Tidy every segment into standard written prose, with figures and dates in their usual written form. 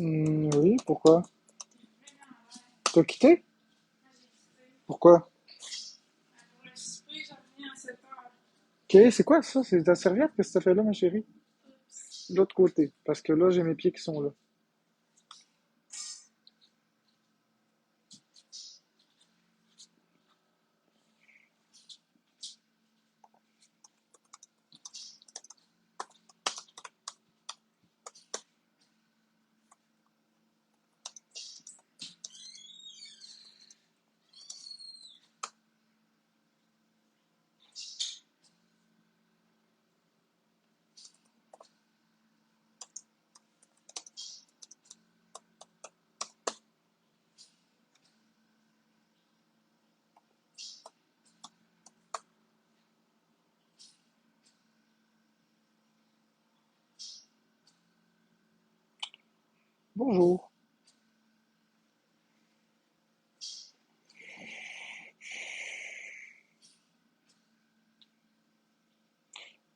Oui, pourquoi? T'as quitté? Pourquoi? Ok, c'est quoi ça? C'est ta serviette? Qu'est-ce que ça fait là, ma chérie? De l'autre côté, parce que là, j'ai mes pieds qui sont là. Bonjour.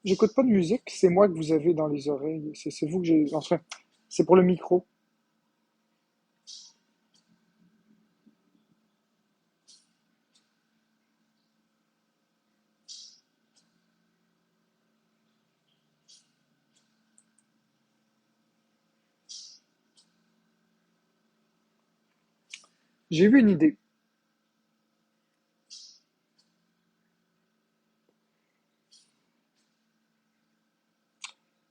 J'écoute pas de musique, c'est moi que vous avez dans les oreilles. C'est vous que j'ai. Enfin, c'est pour le micro. J'ai eu une idée.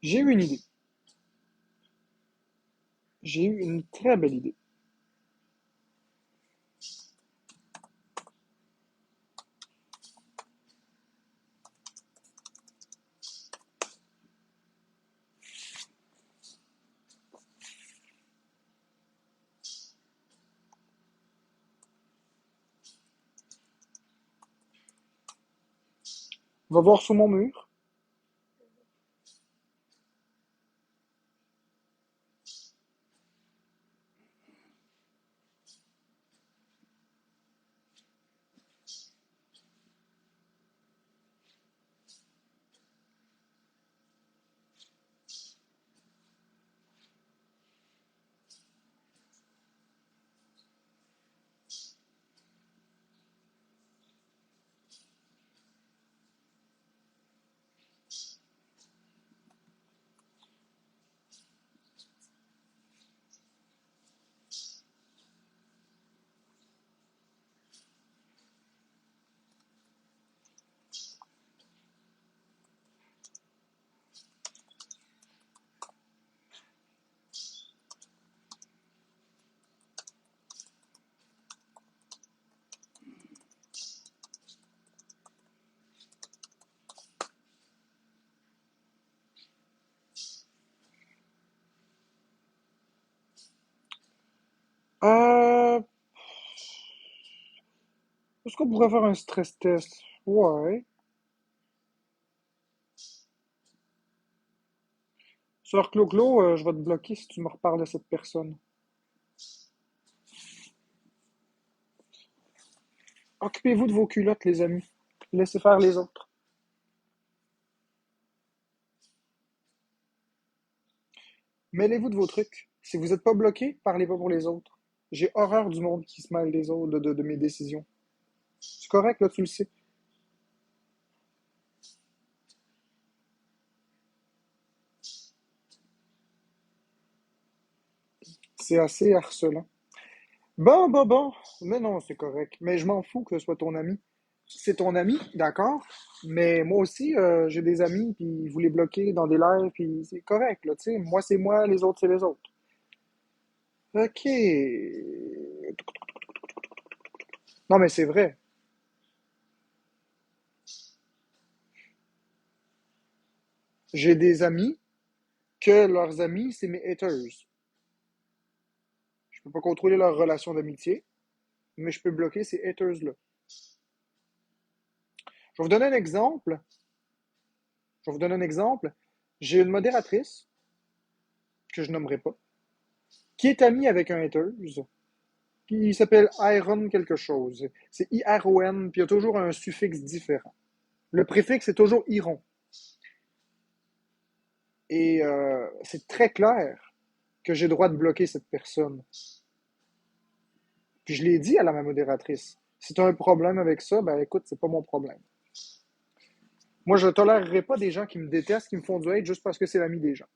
J'ai eu une idée. J'ai eu une très belle idée. On va voir sous mon mur. Euh. Est-ce qu'on pourrait faire un stress test? Ouais. Sœur Clo-Clo, je vais te bloquer si tu me reparles de cette personne. Occupez-vous de vos culottes, les amis. Laissez faire les autres. Mêlez-vous de vos trucs. Si vous n'êtes pas bloqué, parlez pas pour les autres. J'ai horreur du monde qui se mêle des autres, de mes décisions. C'est correct, là, tu le sais. C'est assez harcelant. Bon, bon, bon. Mais non, c'est correct. Mais je m'en fous que ce soit ton ami. C'est ton ami, d'accord. Mais moi aussi, j'ai des amis, puis vous les bloquez dans des lives, puis c'est correct, là, tu sais. Moi, c'est moi, les autres, c'est les autres. Ok. Non, mais c'est vrai. J'ai des amis que leurs amis, c'est mes haters. Je peux pas contrôler leur relation d'amitié, mais je peux bloquer ces haters-là. Je vais vous donner un exemple. Je vais vous donner un exemple. J'ai une modératrice, que je nommerai pas, qui est amie avec un haters, puis il s'appelle Iron quelque chose. C'est I-R-O-N, puis il y a toujours un suffixe différent. Le préfixe est toujours Iron. Et c'est très clair. que j'ai le droit de bloquer cette personne. Puis je l'ai dit à ma modératrice. Si tu as un problème avec ça, ben écoute, c'est pas mon problème. Moi, je ne tolérerai pas des gens qui me détestent, qui me font du hate juste parce que c'est l'ami des gens.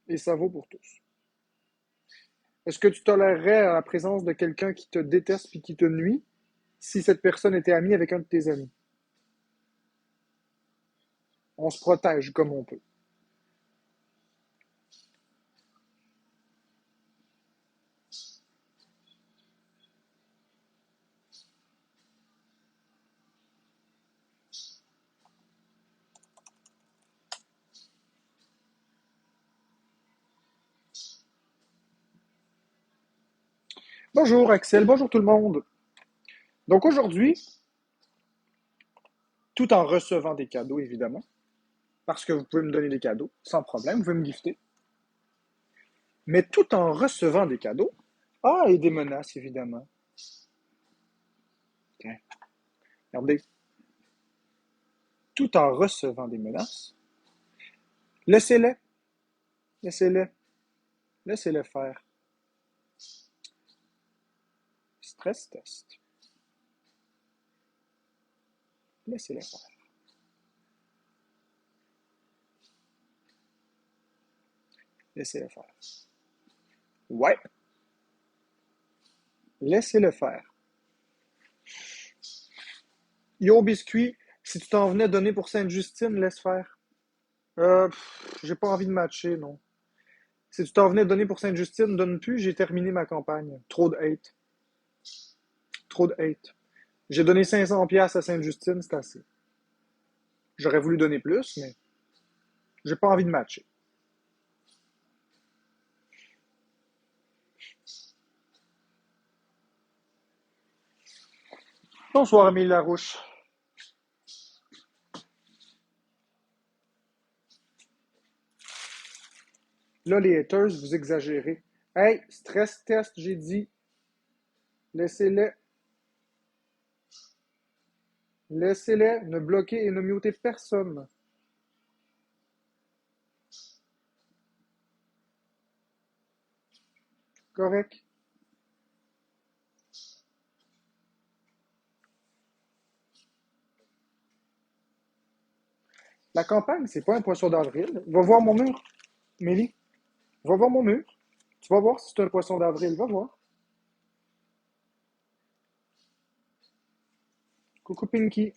Et ça vaut pour tous. Est-ce que tu tolérerais la présence de quelqu'un qui te déteste puis qui te nuit si cette personne était amie avec un de tes amis? On se protège comme on peut. Bonjour Axel, bonjour tout le monde. Donc aujourd'hui, tout en recevant des cadeaux évidemment, parce que vous pouvez me donner des cadeaux sans problème, vous pouvez me gifter, mais tout en recevant des cadeaux, et des menaces évidemment. Tiens, regardez, tout en recevant des menaces, laissez-les, laissez-les, laissez-les faire. Stress test. Laissez-les faire. Laissez-les faire. Ouais, laissez-le faire. Yo, biscuit, si tu t'en venais donner pour Sainte-Justine, laisse faire. J'ai pas envie de matcher, non. Si tu t'en venais donner pour Sainte-Justine, donne plus, j'ai terminé ma campagne. Trop de hate. Trop de hate. J'ai donné 500$ à Sainte-Justine, c'est assez. J'aurais voulu donner plus, mais j'ai pas envie de matcher. Bonsoir, Amélie Larouche. Là, les haters, vous exagérez. Hey, stress test, j'ai dit. Laissez-les. Laissez-les. Ne bloquez et ne mutez personne. Correct? La campagne, c'est pas un poisson d'avril. Va voir mon mur, Mélie. Va voir mon mur. Tu vas voir si c'est un poisson d'avril. Va voir. Coucou Pinky.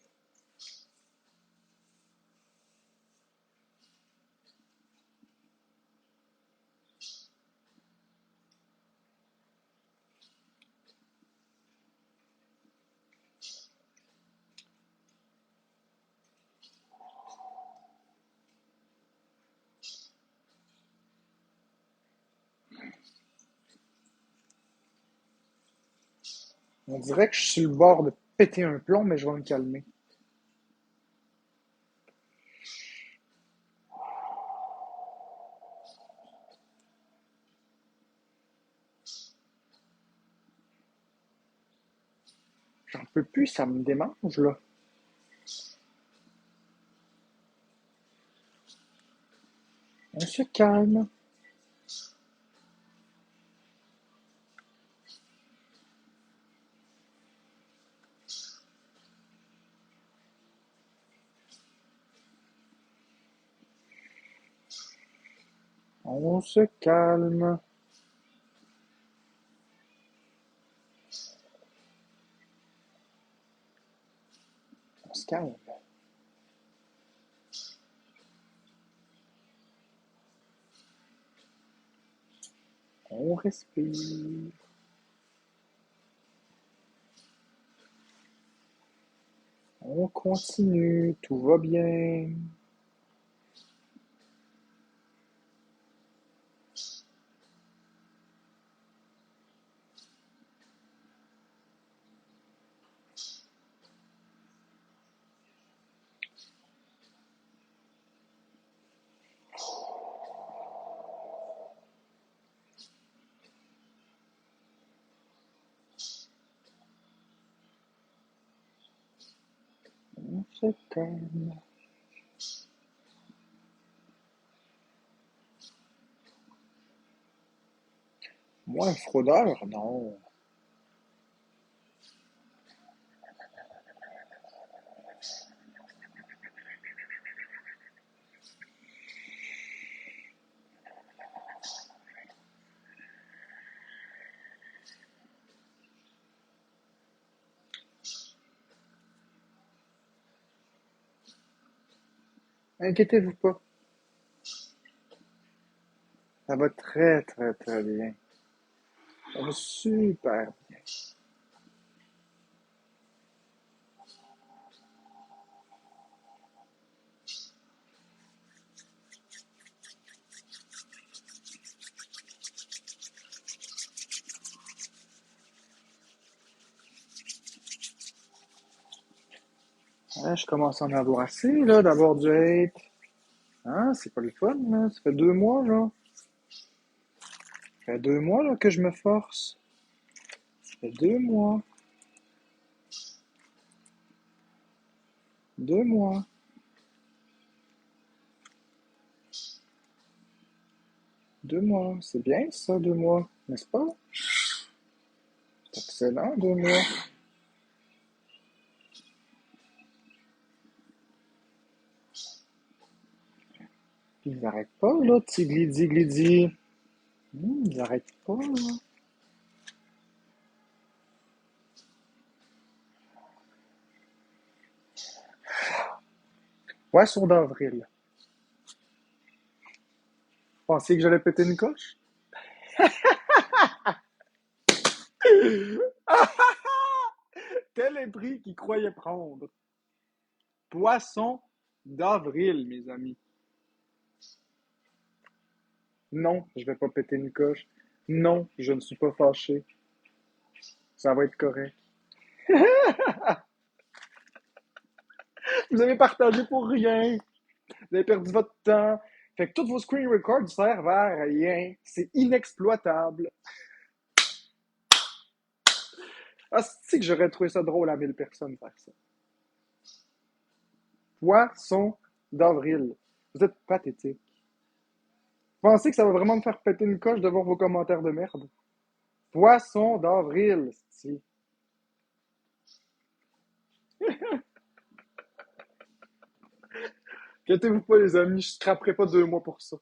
On dirait que je suis sur le bord de péter un plomb, mais je vais me calmer. J'en peux plus, ça me démange, là. On se calme. On se calme. On se calme. On respire. On continue. Tout va bien. On se calme. Moi, un fraudeur, non. Inquiétez-vous pas. Ça va très, très, très bien. Ça va super bien. Hein, je commence à en avoir assez, là, d'avoir du hate. Hein, c'est pas le fun, là. Ça fait 2 mois, là. Ça fait 2 mois, là, que je me force. Ça fait 2 mois. 2 mois. 2 mois. C'est bien, ça, 2 mois. N'est-ce pas? C'est excellent, 2 mois. Ils n'arrêtent pas, là, tigli glidi. Ils n'arrêtent pas, là. Poisson d'avril. Pensiez que j'allais péter une coche? Tel est prix qu'il croyait prendre. Poisson d'avril, mes amis. Non, je vais pas péter une coche. Non, je ne suis pas fâché. Ça va être correct. Vous avez partagé pour rien. Vous avez perdu votre temps. Fait que tous vos screen records servent à rien. C'est inexploitable. Ah, c'est que j'aurais trouvé ça drôle à 1000 personnes faire ça. Poisson d'avril. Vous êtes pathétique. Vous pensez que ça va vraiment me faire péter une coche de voir vos commentaires de merde? Poisson d'avril, si. Inquiétez-vous pas, les amis, je scraperai pas 2 mois pour ça.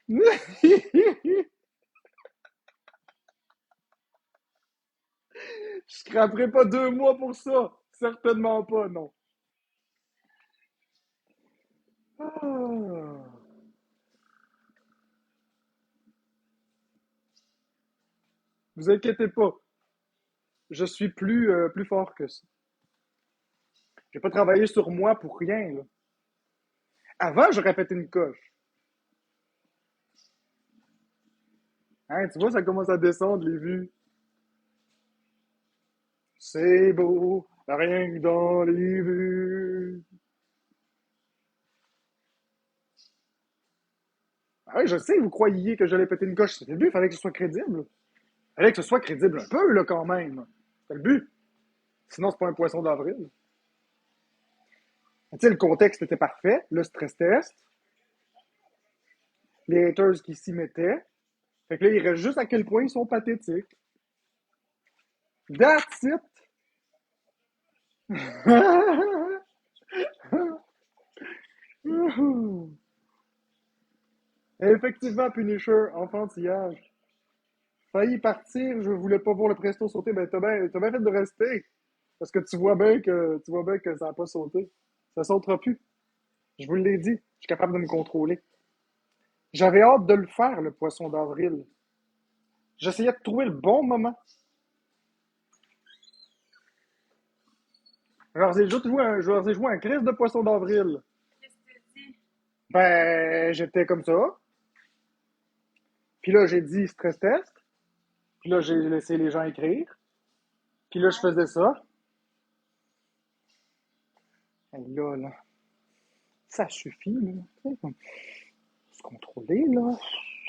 Je scraperai pas 2 mois pour ça. Certainement pas, non. Ah. Vous inquiétez pas, je suis plus fort que ça. J'ai pas travaillé sur moi pour rien, là. Avant, j'aurais pété une coche. Hein, tu vois, ça commence à descendre, les vues. C'est beau, rien que dans les vues. Ah oui, je sais, vous croyiez que j'allais péter une coche. C'était le but, il fallait que ce soit crédible. Il fallait que ce soit crédible un peu, là, quand même. C'est le but. Sinon, c'est pas un poisson d'avril. Tu sais, le contexte était parfait. Le stress test, les haters qui s'y mettaient. Fait que là, il reste juste à quel point ils sont pathétiques. That's it! Effectivement, Punisher, enfantillage. Failli partir, je voulais pas voir le presto sauter. Ben, t'as bien fait de rester. Parce que tu vois bien que ça n'a pas sauté. Ça sautera plus. Je vous l'ai dit. Je suis capable de me contrôler. J'avais hâte de le faire, le poisson d'avril. J'essayais de trouver le bon moment. Je leur ai joué un crise de poisson d'avril. Ben, j'étais comme ça. Puis là, j'ai dit stress test. Puis là, j'ai laissé les gens écrire. Puis là, je faisais ça. Et là, ça suffit, là. Tu sais, comme, se contrôler, là.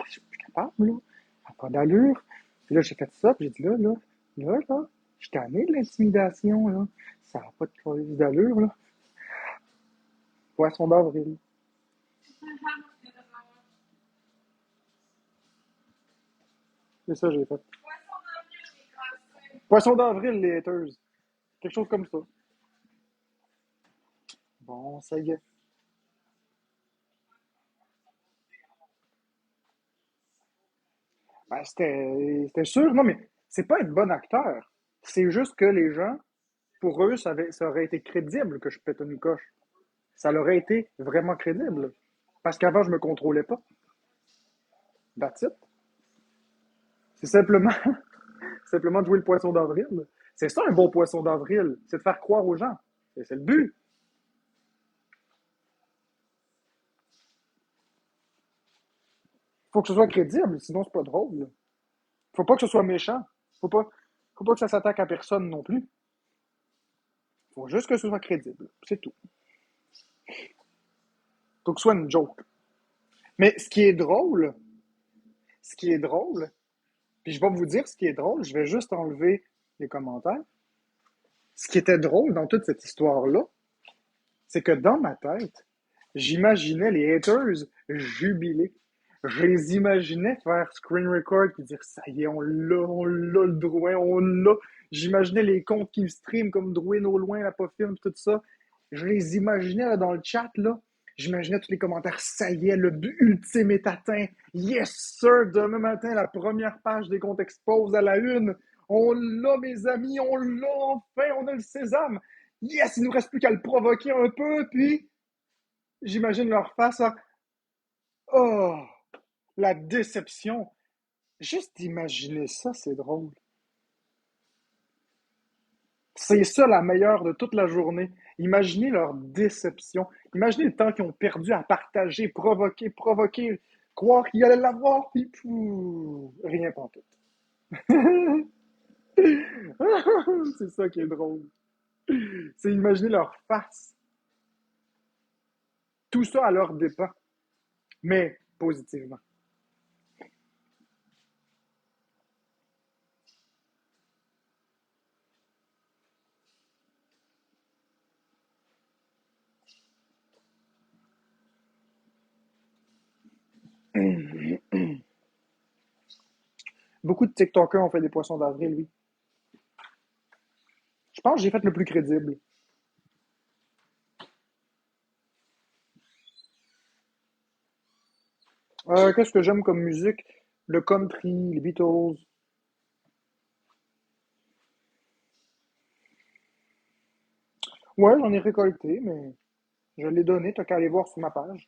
Je suis plus capable, là. Ça n'a pas d'allure. Puis là, j'ai fait ça, puis j'ai dit là, je suis tanné de l'intimidation, là. Ça n'a pas d'allure, là. Poisson d'avril. C'est ça que j'ai fait. Poisson d'avril, les haters. Quelque chose comme ça. Bon, ça y est. Ben, c'était sûr. Non, mais c'est pas être bon acteur. C'est juste que les gens, pour eux, ça aurait été crédible que je pète une coche. Ça l'aurait été vraiment crédible. Parce qu'avant, je me contrôlais pas. That's it. C'est simplement, simplement de jouer le poisson d'avril. C'est ça un bon poisson d'avril. C'est de faire croire aux gens. C'est le but. Faut que ce soit crédible, sinon c'est pas drôle. Faut pas que ce soit méchant. Faut pas, faut pas que ça s'attaque à personne non plus. Faut juste que ce soit crédible. C'est tout. Faut que ce soit une joke. Mais ce qui est drôle, puis je vais vous dire ce qui est drôle, je vais juste enlever les commentaires. Ce qui était drôle dans toute cette histoire-là, c'est que dans ma tête, j'imaginais les haters jubiler. Je les imaginais faire screen record et dire ça y est, on l'a le Drouin, on l'a. J'imaginais les comptes qui me stream comme Drouin au loin, la pas film, tout ça. Je les imaginais là, dans le chat, là. J'imaginais tous les commentaires, ça y est, le but ultime est atteint. Yes, sir, demain matin, la première page des comptes expose à la une. On l'a, mes amis, on l'a enfin, on a le sésame. Yes, il nous reste plus qu'à le provoquer un peu, puis j'imagine leur face, hein. Oh, la déception. Juste d'imaginer ça, c'est drôle. C'est ça la meilleure de toute la journée. Imaginez leur déception. Imaginez le temps qu'ils ont perdu à partager, provoquer, croire qu'ils allaient l'avoir, puis pouf, rien pantoute. C'est ça qui est drôle. C'est imaginer leur face. Tout ça à leur dépens, mais positivement. Beaucoup de TikTokers ont fait des poissons d'avril, oui. Je pense que j'ai fait le plus crédible. Qu'est-ce que j'aime comme musique? Le country, les Beatles. Ouais, j'en ai récolté, mais je l'ai donné, t'as qu'à aller voir sur ma page.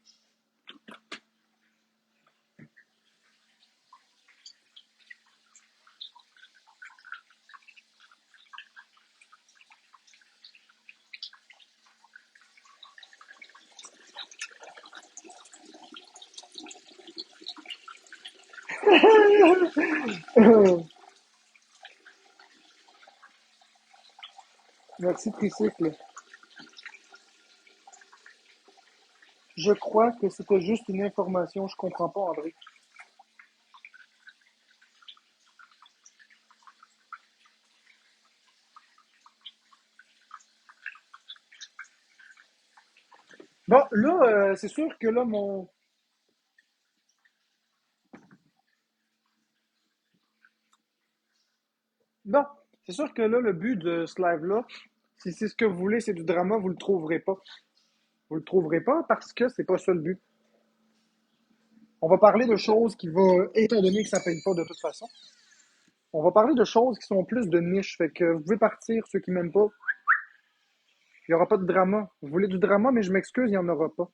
Merci, Tricycle. Je crois que c'était juste une information, je comprends pas, André. Bon, là, c'est sûr que là, mon... Bon, c'est sûr que là, le but de ce live-là, si c'est ce que vous voulez, c'est du drama, vous le trouverez pas. Vous le trouverez pas parce que c'est pas ça le but. On va parler de choses qui vont, étant donné que ça paye pas de toute façon, on va parler de choses qui sont plus de niche. Fait que vous pouvez partir, ceux qui m'aiment pas. Il n'y aura pas de drama. Vous voulez du drama, mais je m'excuse, il n'y en aura pas.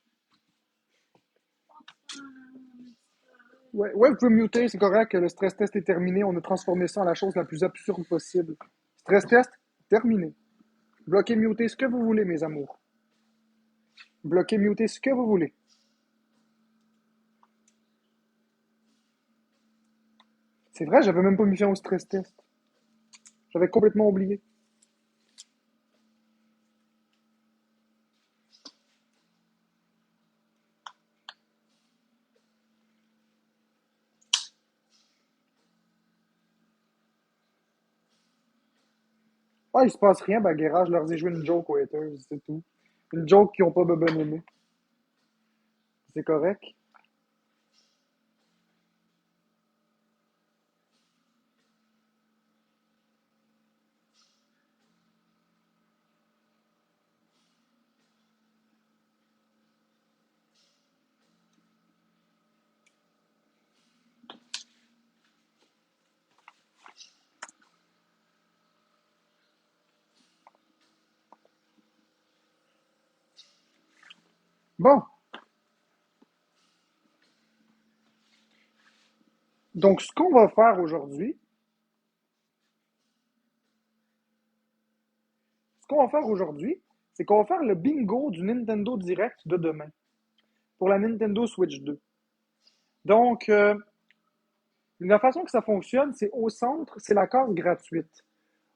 Ouais, ouais, vous pouvez muter, c'est correct. Le stress test est terminé. On a transformé ça en la chose la plus absurde possible. Stress test, terminé. Bloquez, muter ce que vous voulez, mes amours. Bloquez, muter ce que vous voulez. C'est vrai, j'avais même pas mis fin au stress test. J'avais complètement oublié. Ah, il se passe rien, Baguera, je leur ai joué une joke aux haters, c'est tout. Une joke qu'ils ont pas bien aimé. C'est correct. Bon, donc ce qu'on va faire aujourd'hui, ce qu'on va faire aujourd'hui, c'est qu'on va faire le bingo du Nintendo Direct de demain pour la Nintendo Switch 2. Donc, la façon que ça fonctionne, c'est au centre, c'est la case gratuite.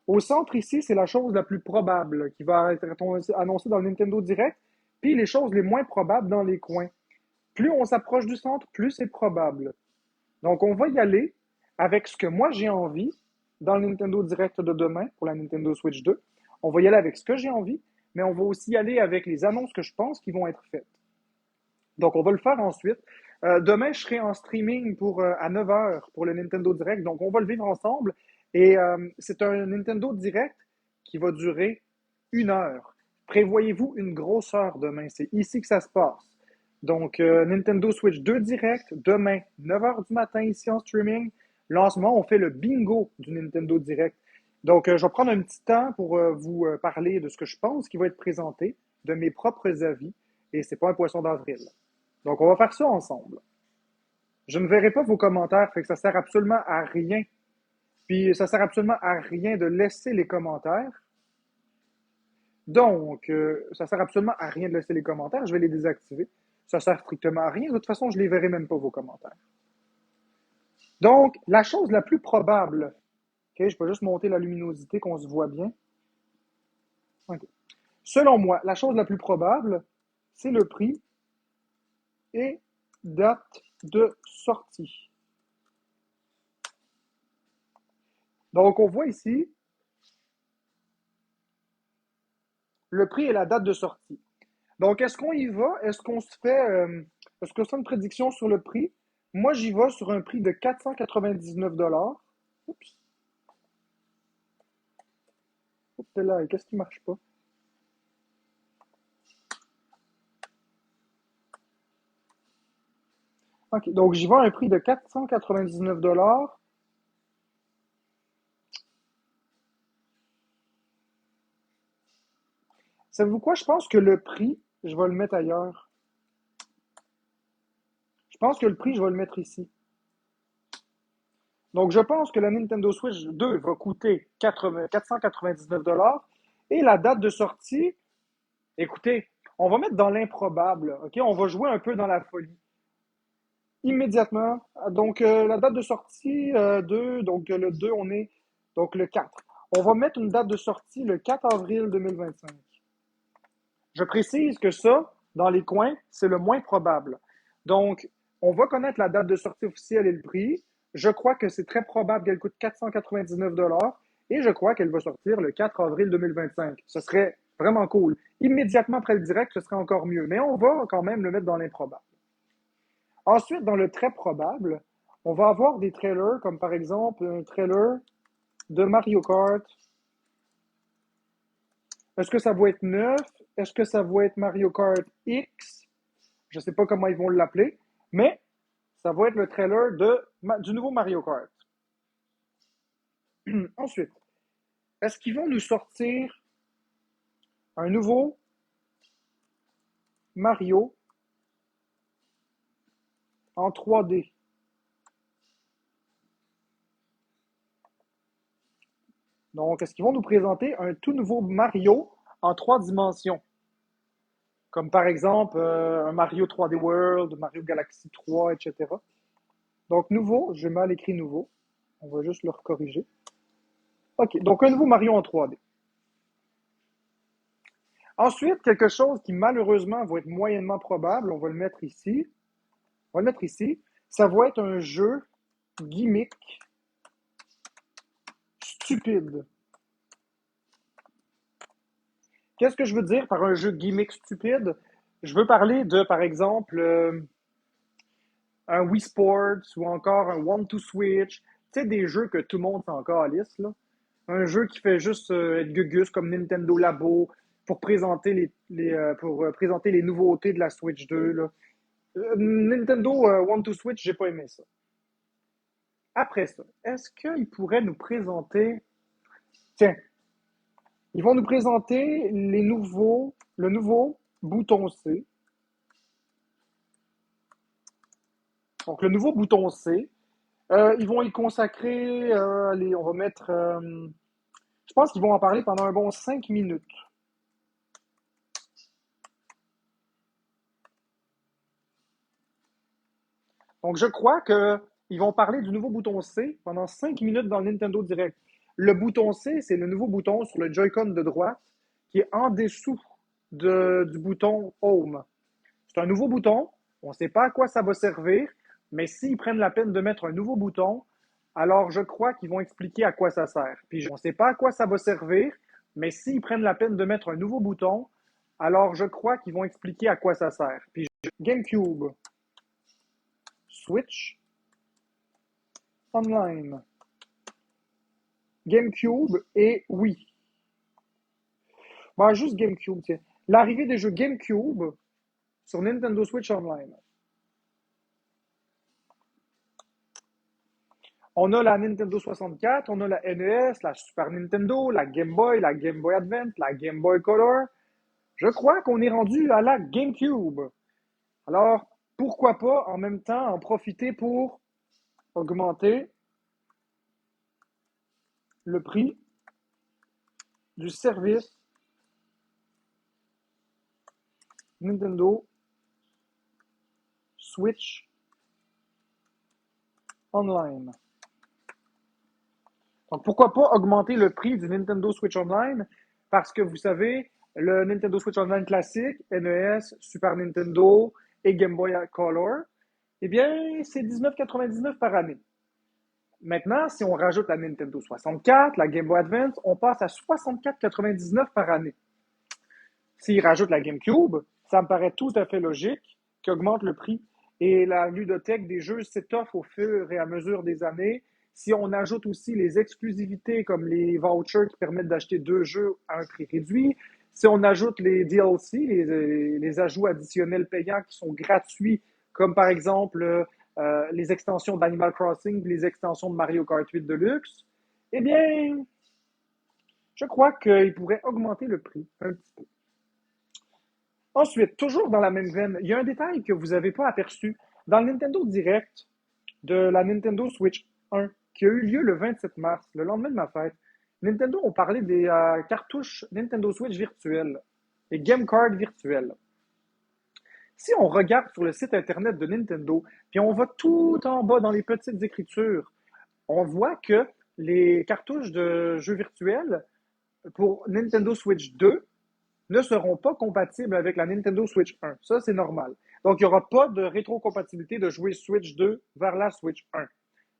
Au centre, ici, c'est la chose la plus probable qui va être annoncée dans le Nintendo Direct, puis les choses les moins probables dans les coins. Plus on s'approche du centre, plus c'est probable. Donc, on va y aller avec ce que moi j'ai envie dans le Nintendo Direct de demain pour la Nintendo Switch 2. On va y aller avec ce que j'ai envie, mais on va aussi y aller avec les annonces que je pense qui vont être faites. Donc, on va le faire ensuite. Demain, je serai en streaming à 9 heures pour le Nintendo Direct. Donc, on va le vivre ensemble. Et c'est un Nintendo Direct qui va durer 1 heure. Prévoyez-vous une grosse heure demain. C'est ici que ça se passe. Donc, Nintendo Switch 2 Direct, demain, 9 heures du matin, ici en streaming. Lancement, on fait le bingo du Nintendo Direct. Donc, je vais prendre un petit temps pour vous parler de ce que je pense qui va être présenté, de mes propres avis. Et c'est pas un poisson d'avril. Donc, on va faire ça ensemble. Je ne verrai pas vos commentaires, fait que ça sert absolument à rien. Puis, ça sert absolument à rien de laisser les commentaires. Donc, ça sert absolument à rien de laisser les commentaires. Je vais les désactiver. Ça sert strictement à rien. De toute façon, je les verrai même pas, vos commentaires. Donc, la chose la plus probable, ok, je peux juste monter la luminosité, qu'on se voit bien. Ok. Selon moi, la chose la plus probable, c'est le prix et date de sortie. Donc, on voit ici le prix et la date de sortie. Donc, est-ce qu'on y va? Est-ce qu'on se fait une prédiction sur le prix? Moi, j'y vais sur un prix de 499 $. Oups. Oups là, qu'est-ce qui marche pas? OK, donc j'y vais à un prix de 499 $. Savez-vous quoi? Je pense que le prix, je vais le mettre ailleurs. Je pense que le prix, je vais le mettre ici. Donc, je pense que la Nintendo Switch 2 va coûter 499 $ et la date de sortie, écoutez, on va mettre dans l'improbable, OK? On va jouer un peu dans la folie. Immédiatement, donc la date de sortie 2, donc le 2, on est donc le 4. On va mettre une date de sortie le 4 avril 2025. Je précise que ça, dans les coins, c'est le moins probable. Donc, on va connaître la date de sortie officielle et le prix. Je crois que c'est très probable qu'elle coûte 499 $ et je crois qu'elle va sortir le 4 avril 2025. Ce serait vraiment cool. Immédiatement après le direct, ce serait encore mieux. Mais on va quand même le mettre dans l'improbable. Ensuite, dans le très probable, on va avoir des trailers, comme par exemple un trailer de Mario Kart. Est-ce que ça va être neuf? Est-ce que ça va être Mario Kart X? Je ne sais pas comment ils vont l'appeler, mais ça va être le trailer du nouveau Mario Kart. Ensuite, est-ce qu'ils vont nous sortir un nouveau Mario en 3D? Donc, est-ce qu'ils vont nous présenter un tout nouveau Mario en 3 dimensions? Comme par exemple un Mario 3D World, Mario Galaxy 3, etc. Donc, nouveau, j'ai mal écrit nouveau. On va juste le recorriger. OK, donc un nouveau Mario en 3D. Ensuite, quelque chose qui malheureusement va être moyennement probable, on va le mettre ici. On va le mettre ici. Ça va être un jeu gimmick stupide. Qu'est-ce que je veux dire par un jeu gimmick stupide? Je veux parler de, par exemple, un Wii Sports ou encore un One to Switch. Tu sais, des jeux que tout le monde s'en calisse, là. Un jeu qui fait juste être gugus comme Nintendo Labo pour présenter présenter les nouveautés de la Switch 2, là. Nintendo One to Switch, j'ai pas aimé ça. Après ça, est-ce qu'ils pourraient nous présenter... Tiens, ils vont nous présenter le nouveau bouton C. Donc, le nouveau bouton C, ils vont y consacrer, allez, on va mettre, je pense qu'ils vont en parler pendant un bon 5 minutes. Donc, je crois qu'ils vont parler du nouveau bouton C pendant 5 minutes dans le Nintendo Direct. Le bouton C, c'est le nouveau bouton sur le Joy-Con de droite qui est en dessous du bouton Home. C'est un nouveau bouton. On ne sait pas à quoi ça va servir, mais s'ils prennent la peine de mettre un nouveau bouton, alors je crois qu'ils vont expliquer à quoi ça sert. Puis on ne sait pas à quoi ça va servir, mais s'ils prennent la peine de mettre un nouveau bouton, alors je crois qu'ils vont expliquer à quoi ça sert. Puis GameCube, Switch, Online, GameCube et Wii. Bon, juste GameCube, tiens. L'arrivée des jeux GameCube sur Nintendo Switch Online. On a la Nintendo 64, on a la NES, la Super Nintendo, la Game Boy, la Game Boy Advance, la Game Boy Color. Je crois qu'on est rendu à la GameCube. Alors, pourquoi pas en même temps en profiter pour augmenter le prix du service Nintendo Switch Online. Donc, pourquoi pas augmenter le prix du Nintendo Switch Online? Parce que vous savez, le Nintendo Switch Online classique, NES, Super Nintendo et Game Boy Color, eh bien, c'est 19,99 par année. Maintenant, si on rajoute la Nintendo 64, la Game Boy Advance, on passe à 64,99 par année. S'ils rajoutent la GameCube, ça me paraît tout à fait logique qu'ils augmentent le prix. Et la ludothèque des jeux s'étoffe au fur et à mesure des années. Si on ajoute aussi les exclusivités comme les vouchers qui permettent d'acheter 2 jeux à un prix réduit, si on ajoute les DLC, les ajouts additionnels payants qui sont gratuits, comme par exemple les extensions d'Animal Crossing, les extensions de Mario Kart 8 Deluxe, eh bien, je crois qu'ils pourraient augmenter le prix un petit peu. Ensuite, toujours dans la même veine, il y a un détail que vous n'avez pas aperçu. Dans le Nintendo Direct de la Nintendo Switch 1, qui a eu lieu le 27 mars, le lendemain de ma fête, Nintendo ont parlé des cartouches Nintendo Switch virtuelles, les Game Cards virtuels. Si on regarde sur le site internet de Nintendo, puis on va tout en bas dans les petites écritures, on voit que les cartouches de jeux virtuels pour Nintendo Switch 2 ne seront pas compatibles avec la Nintendo Switch 1. Ça, c'est normal. Donc, il n'y aura pas de rétrocompatibilité de jouer Switch 2 vers la Switch 1.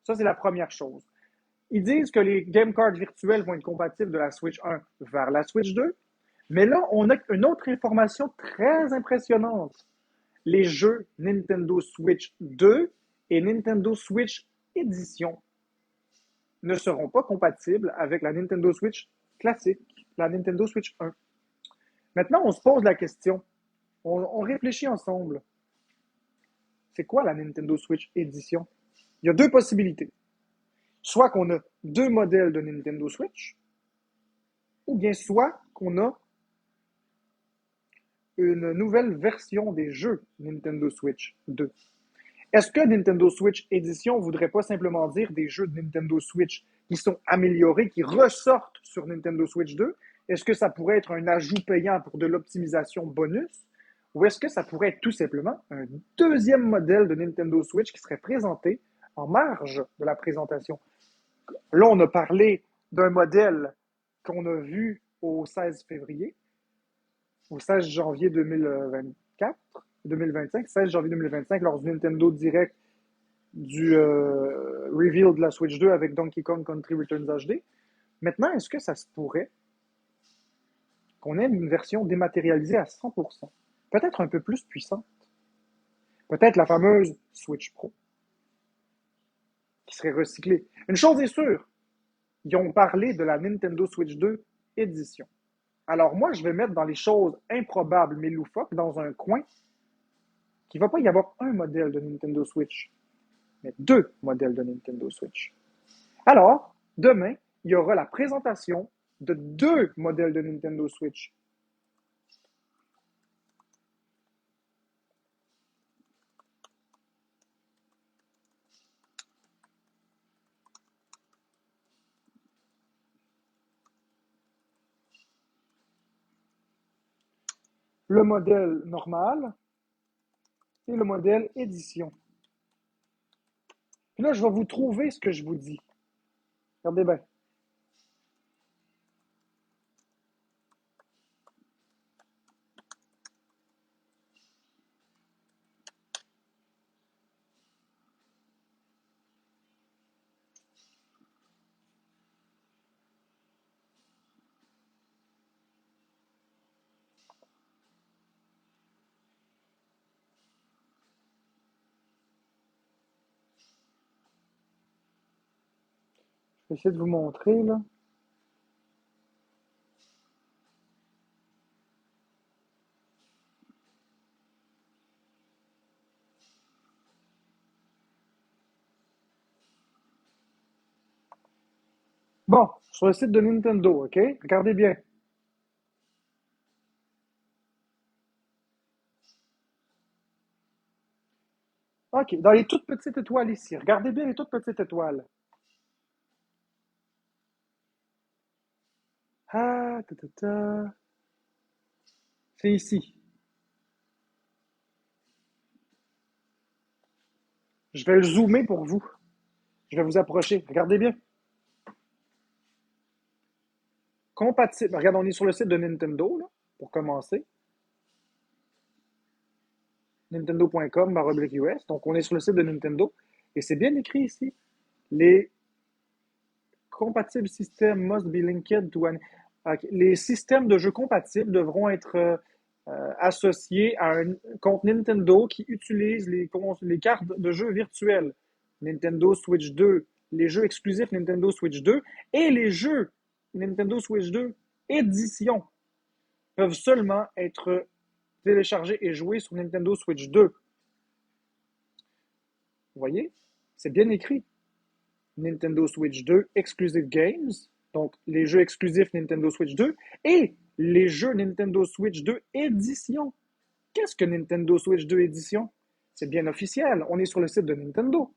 Ça, c'est la première chose. Ils disent que les game cards virtuels vont être compatibles de la Switch 1 vers la Switch 2. Mais là, on a une autre information très impressionnante. Les jeux Nintendo Switch 2 et Nintendo Switch Edition ne seront pas compatibles avec la Nintendo Switch classique, la Nintendo Switch 1. Maintenant, on se pose la question. On réfléchit ensemble. C'est quoi la Nintendo Switch Edition? Il y a 2 possibilités. Soit qu'on a 2 modèles de Nintendo Switch, ou bien soit qu'on a une nouvelle version des jeux Nintendo Switch 2. Est-ce que Nintendo Switch Edition ne voudrait pas simplement dire des jeux de Nintendo Switch qui sont améliorés, qui ressortent sur Nintendo Switch 2? Est-ce que ça pourrait être un ajout payant pour de l'optimisation bonus? Ou est-ce que ça pourrait être tout simplement un deuxième modèle de Nintendo Switch qui serait présenté en marge de la présentation? Là, on a parlé d'un modèle qu'on a vu au 16 février, au 16 janvier 2024, 2025, 16 janvier 2025, lors du Nintendo Direct du reveal de la Switch 2 avec Donkey Kong Country Returns HD. Maintenant, est-ce que ça se pourrait qu'on ait une version dématérialisée à 100%, peut-être un peu plus puissante, peut-être la fameuse Switch Pro, qui serait recyclée? Une chose est sûre, ils ont parlé de la Nintendo Switch 2 édition. Alors moi, je vais mettre dans les choses improbables mais loufoques dans un coin qu'il ne va pas y avoir un modèle de Nintendo Switch, mais 2 modèles de Nintendo Switch. Alors, demain, il y aura la présentation de 2 modèles de Nintendo Switch. le modèle normal et le modèle édition. Puis là, je vais vous trouver ce que je vous dis. Regardez bien. Je vais essayer de vous montrer, là. Bon, sur le site de Nintendo, OK? Regardez bien. OK, dans les toutes petites étoiles ici, regardez bien les toutes petites étoiles. Ah, ta, ta, ta. C'est ici. Je vais le zoomer pour vous. Je vais vous approcher. Regardez bien. Compatible. Regarde, on est sur le site de Nintendo, là, pour commencer. Nintendo.com/US. Donc, on est sur le site de Nintendo. Et c'est bien écrit ici. Les compatible system must be linked to an... Okay. Les systèmes de jeux compatibles devront être associés à un compte Nintendo qui utilise les cartes de jeux virtuelles. Nintendo Switch 2, les jeux exclusifs Nintendo Switch 2 et les jeux Nintendo Switch 2 édition peuvent seulement être téléchargés et joués sur Nintendo Switch 2. Vous voyez? C'est bien écrit. Nintendo Switch 2 Exclusive Games, donc les jeux exclusifs Nintendo Switch 2, et les jeux Nintendo Switch 2 Édition. Qu'est-ce que Nintendo Switch 2 Édition? C'est bien officiel, on est sur le site de Nintendo.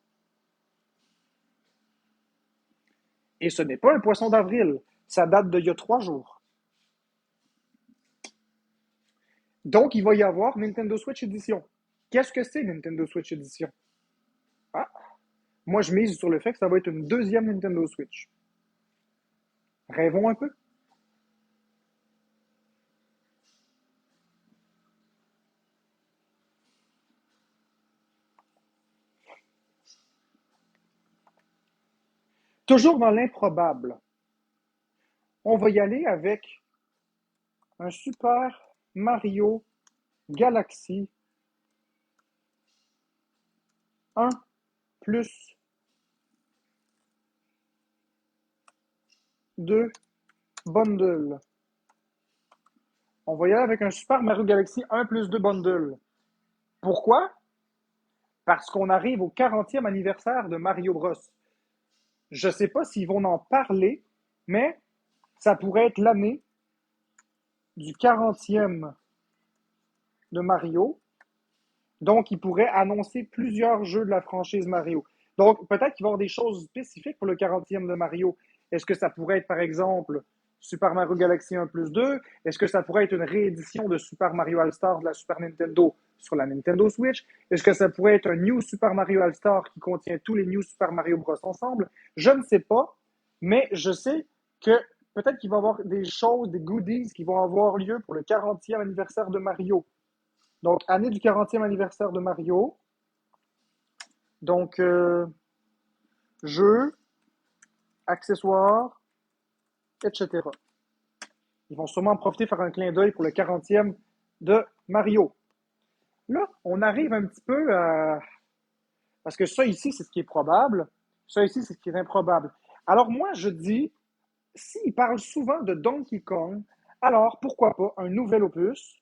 Et ce n'est pas un poisson d'avril, ça date d'il y a 3 jours. Donc, il va y avoir Nintendo Switch Édition. Qu'est-ce que c'est Nintendo Switch Édition? Ah, moi je mise sur le fait que ça va être une deuxième Nintendo Switch. Rêvons un peu. Toujours dans l'improbable, on va y aller avec un Super Mario Galaxy 1 plus 2 bundle. On va y aller avec un Super Mario Galaxy 1 plus 2 bundle. Pourquoi? Parce qu'on arrive au 40e anniversaire de Mario Bros. Je ne sais pas s'ils vont en parler, mais ça pourrait être l'année du 40e de Mario. Donc, ils pourraient annoncer plusieurs jeux de la franchise Mario. Donc, peut-être qu'il va y avoir des choses spécifiques pour le 40e de Mario. Est-ce que ça pourrait être, par exemple, Super Mario Galaxy 1 plus 2? Est-ce que ça pourrait être une réédition de Super Mario All-Star de la Super Nintendo sur la Nintendo Switch? Est-ce que ça pourrait être un New Super Mario All-Star qui contient tous les New Super Mario Bros. Ensemble? Je ne sais pas, mais je sais que peut-être qu'il va y avoir des choses, des goodies qui vont avoir lieu pour le 40e anniversaire de Mario. Donc, année du 40e anniversaire de Mario. Donc, jeux, accessoires, etc. Ils vont sûrement en profiter, faire un clin d'œil pour le 40e de Mario. Là, on arrive un petit peu à... Parce que ça ici, c'est ce qui est probable. Ça ici, c'est ce qui est improbable. Alors moi, je dis, s'ils parlent souvent de Donkey Kong, alors pourquoi pas un nouvel opus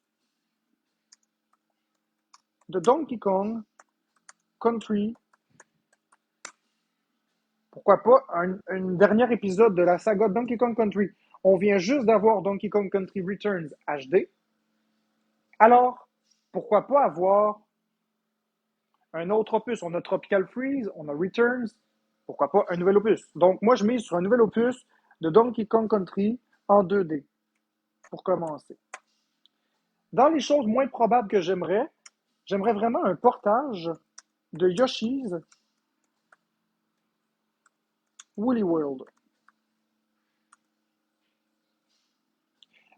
de Donkey Kong Country. Pourquoi pas un dernier épisode de la saga Donkey Kong Country. On vient juste d'avoir Donkey Kong Country Returns HD. Alors, pourquoi pas avoir un autre opus? On a Tropical Freeze, on a Returns. Pourquoi pas un nouvel opus? Donc, moi, je mise sur un nouvel opus de Donkey Kong Country en 2D pour commencer. Dans les choses moins probables que j'aimerais vraiment un portage de Yoshi's Woolly World.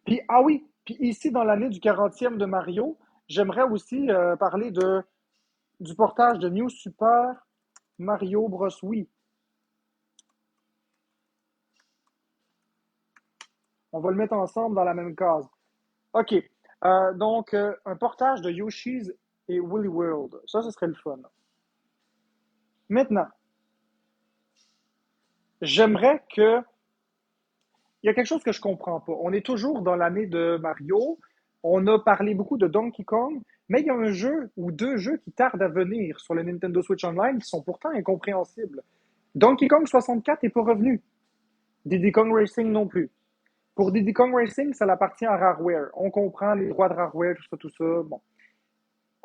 Puis, ah oui, puis ici, dans l'année du 40e de Mario, j'aimerais aussi parler du portage de New Super Mario Bros. Wii. On va le mettre ensemble dans la même case. OK. Donc, un portage de Yoshi's et Woolly World. Ça, ce serait le fun. Maintenant, j'aimerais que il y a quelque chose que je comprends pas. On est toujours dans l'année de Mario. On a parlé beaucoup de Donkey Kong, mais il y a un jeu ou deux jeux qui tardent à venir sur le Nintendo Switch Online qui sont pourtant incompréhensibles. Donkey Kong 64 n'est pas revenu. Diddy Kong Racing non plus. Pour Diddy Kong Racing, ça appartient à Rareware. On comprend les droits de Rareware, tout ça, tout ça. Bon,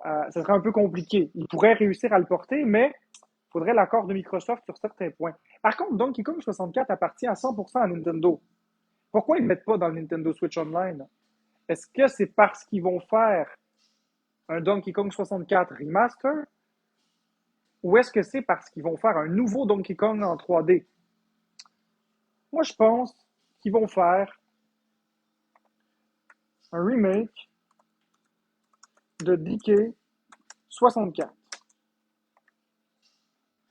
ça serait un peu compliqué. Ils pourraient réussir à le porter, mais il faudrait l'accord de Microsoft sur certains points. Par contre, Donkey Kong 64 appartient à 100% à Nintendo. Pourquoi ils ne mettent pas dans le Nintendo Switch Online? Est-ce que c'est parce qu'ils vont faire un Donkey Kong 64 remaster ou est-ce que c'est parce qu'ils vont faire un nouveau Donkey Kong en 3D? Moi, je pense qu'ils vont faire un remake de DK 64.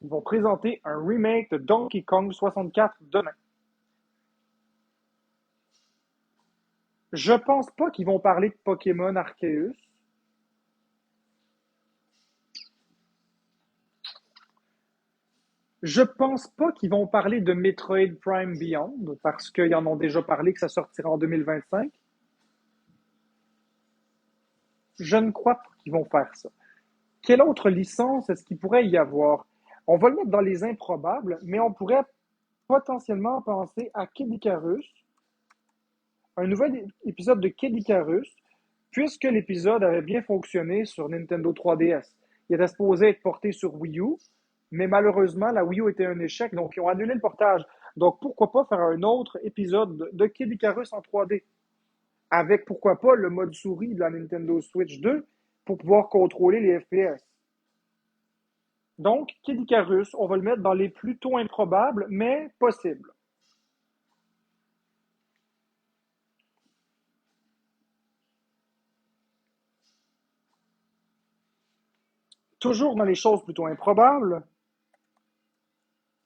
Ils vont présenter un remake de Donkey Kong 64 demain. Je pense pas qu'ils vont parler de Pokémon Arceus. Je pense pas qu'ils vont parler de Metroid Prime Beyond, parce qu'ils en ont déjà parlé que ça sortira en 2025. Je ne crois pas qu'ils vont faire ça. Quelle autre licence est-ce qu'il pourrait y avoir? On va le mettre dans les improbables, mais on pourrait potentiellement penser à Kid Icarus, un nouvel épisode de Kid Icarus, puisque l'épisode avait bien fonctionné sur Nintendo 3DS. Il était supposé être porté sur Wii U, mais malheureusement, la Wii U était un échec, donc ils ont annulé le portage. Donc pourquoi pas faire un autre épisode de Kid Icarus en 3D, avec pourquoi pas le mode souris de la Nintendo Switch 2 pour pouvoir contrôler les FPS. Donc, Kid Icarus, on va le mettre dans les plutôt improbables, mais possibles. Toujours dans les choses plutôt improbables,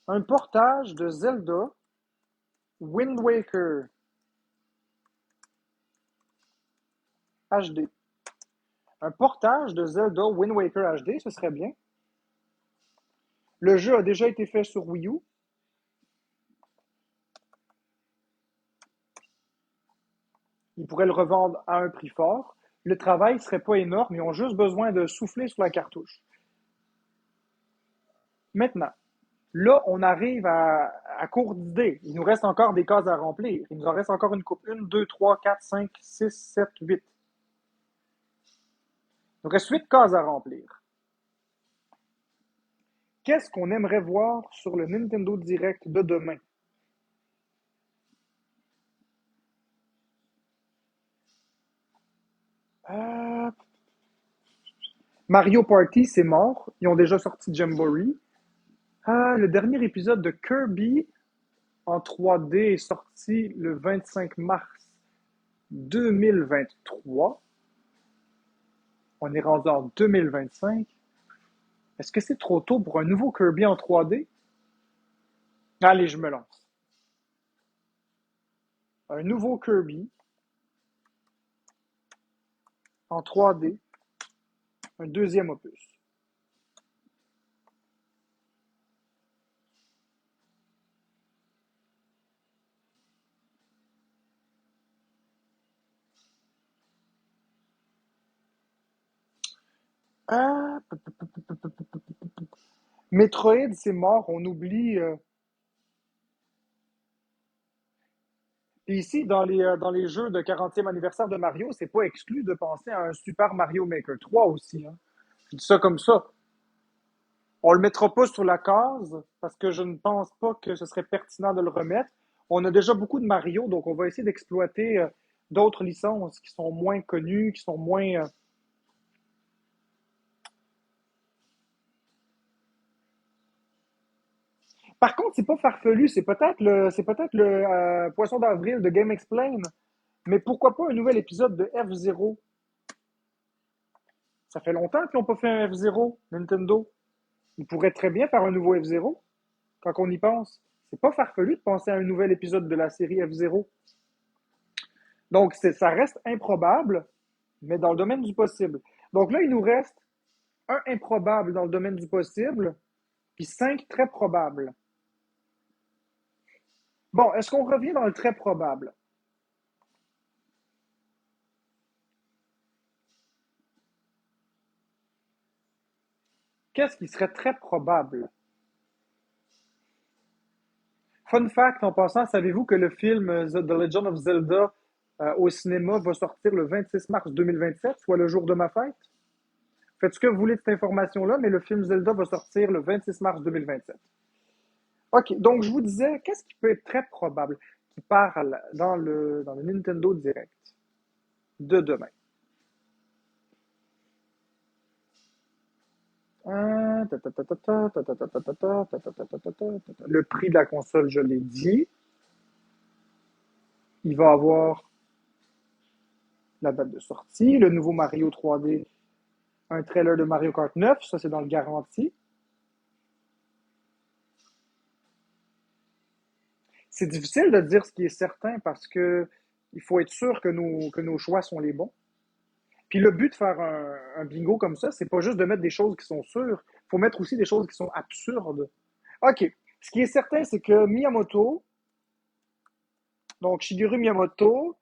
un portage de Zelda Wind Waker HD. Un portage de Zelda Wind Waker HD, ce serait bien. Le jeu a déjà été fait sur Wii U. Ils pourraient le revendre à un prix fort. Le travail ne serait pas énorme. Ils ont juste besoin de souffler sur la cartouche. Maintenant, là, on arrive à court d'idées. Il nous reste encore des cases à remplir. Il nous en reste encore une coupe. 1, 2, 3, 4, 5, 6, 7, 8. Il nous reste 8 cases à remplir. Qu'est-ce qu'on aimerait voir sur le Nintendo Direct de demain? Euh, Mario Party, c'est mort. Ils ont déjà sorti Jamboree. Le dernier épisode de Kirby en 3D est sorti le 25 mars 2023. On est rendu en 2025. Est-ce que c'est trop tôt pour un nouveau Kirby en 3D? Allez, je me lance. Un nouveau Kirby en 3D, un deuxième opus. Ah, Metroid, c'est mort, on oublie. Puis ici, dans les jeux de 40e anniversaire de Mario, c'est pas exclu de penser à un Super Mario Maker 3 aussi. Hein. Je dis ça comme ça. On le mettra pas sur la case parce que je ne pense pas que ce serait pertinent de le remettre. On a déjà beaucoup de Mario, donc on va essayer d'exploiter d'autres licences qui sont moins connues, qui sont moins... Par contre, c'est pas farfelu, c'est peut-être le Poisson d'avril de Game Explain, mais pourquoi pas un nouvel épisode de F-Zero? Ça fait longtemps qu'ils n'ont pas fait un F-Zero, Nintendo. Ils pourraient très bien faire un nouveau F-Zero, quand on y pense. C'est pas farfelu de penser à un nouvel épisode de la série F-Zero. Donc, ça reste improbable, mais dans le domaine du possible. Donc là, il nous reste un improbable dans le domaine du possible, puis 5 très probables. Bon, est-ce qu'on revient dans le très probable? Qu'est-ce qui serait très probable? Fun fact en passant, savez-vous que le film The Legend of Zelda au cinéma va sortir le 26 mars 2027, soit le jour de ma fête? Faites ce que vous voulez de cette information-là, mais le film Zelda va sortir le 26 mars 2027. OK, donc je vous disais, qu'est-ce qui peut être très probable qui parle dans le Nintendo Direct de demain? Le prix de la console, je l'ai dit. Il va avoir la date de sortie, le nouveau Mario 3D, un trailer de Mario Kart 9, ça c'est dans le garanti. C'est difficile de dire ce qui est certain parce que il faut être sûr que nos choix sont les bons. Puis le but de faire un bingo comme ça, c'est pas juste de mettre des choses qui sont sûres, il faut mettre aussi des choses qui sont absurdes. OK. Ce qui est certain, c'est que Miyamoto, donc Shigeru Miyamoto,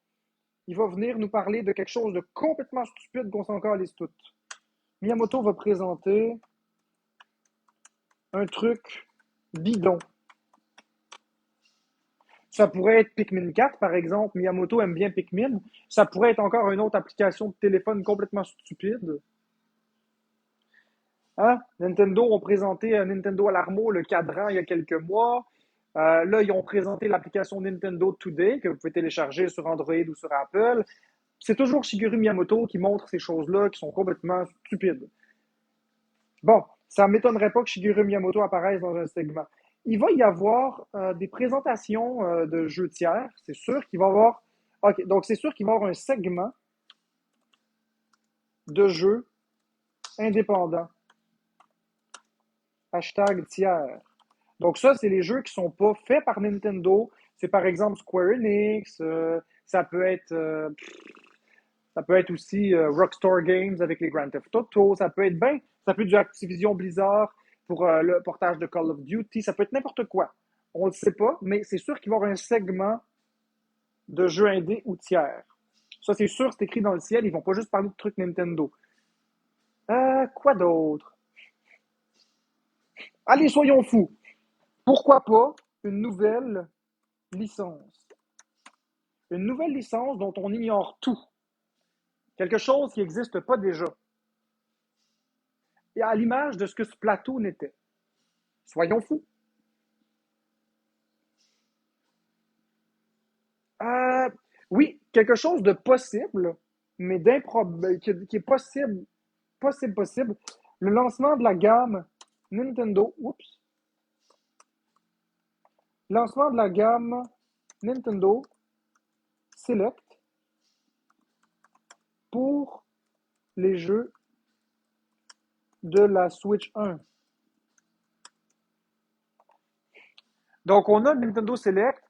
il va venir nous parler de quelque chose de complètement stupide qu'on s'en calisse toutes. Miyamoto va présenter un truc bidon. Ça pourrait être Pikmin 4, par exemple. Miyamoto aime bien Pikmin. Ça pourrait être encore une autre application de téléphone complètement stupide. Hein? Nintendo ont présenté Nintendo Alarmo, le cadran, il y a quelques mois. Là, ils ont présenté l'application Nintendo Today que vous pouvez télécharger sur Android ou sur Apple. C'est toujours Shigeru Miyamoto qui montre ces choses-là qui sont complètement stupides. Bon, ça ne m'étonnerait pas que Shigeru Miyamoto apparaisse dans un segment. Il va y avoir des présentations de jeux tiers. C'est sûr qu'il va y avoir. OK, donc c'est sûr qu'il va y avoir un segment de jeux indépendants. Hashtag tiers. Donc ça, c'est les jeux qui sont pas faits par Nintendo. C'est par exemple Square Enix. Ça peut être aussi Rockstar Games avec les Grand Theft Auto. Ça peut être du Activision Blizzard pour le portage de Call of Duty. Ça peut être n'importe quoi. On ne le sait pas, mais c'est sûr qu'il va y avoir un segment de jeux indés ou tiers. Ça, c'est sûr, c'est écrit dans le ciel. Ils vont pas juste parler de trucs Nintendo. Quoi d'autre? Allez, soyons fous. Pourquoi pas une nouvelle licence? Une nouvelle licence dont on ignore tout. Quelque chose qui n'existe pas déjà. Et à l'image de ce que ce plateau n'était. Soyons fous. Euh, oui, quelque chose de possible, mais d'improbable, qui est possible, possible. Le lancement de la gamme Nintendo, oups, lancement de la gamme Nintendo Select pour les jeux de la Switch 1. Donc, on a Nintendo Select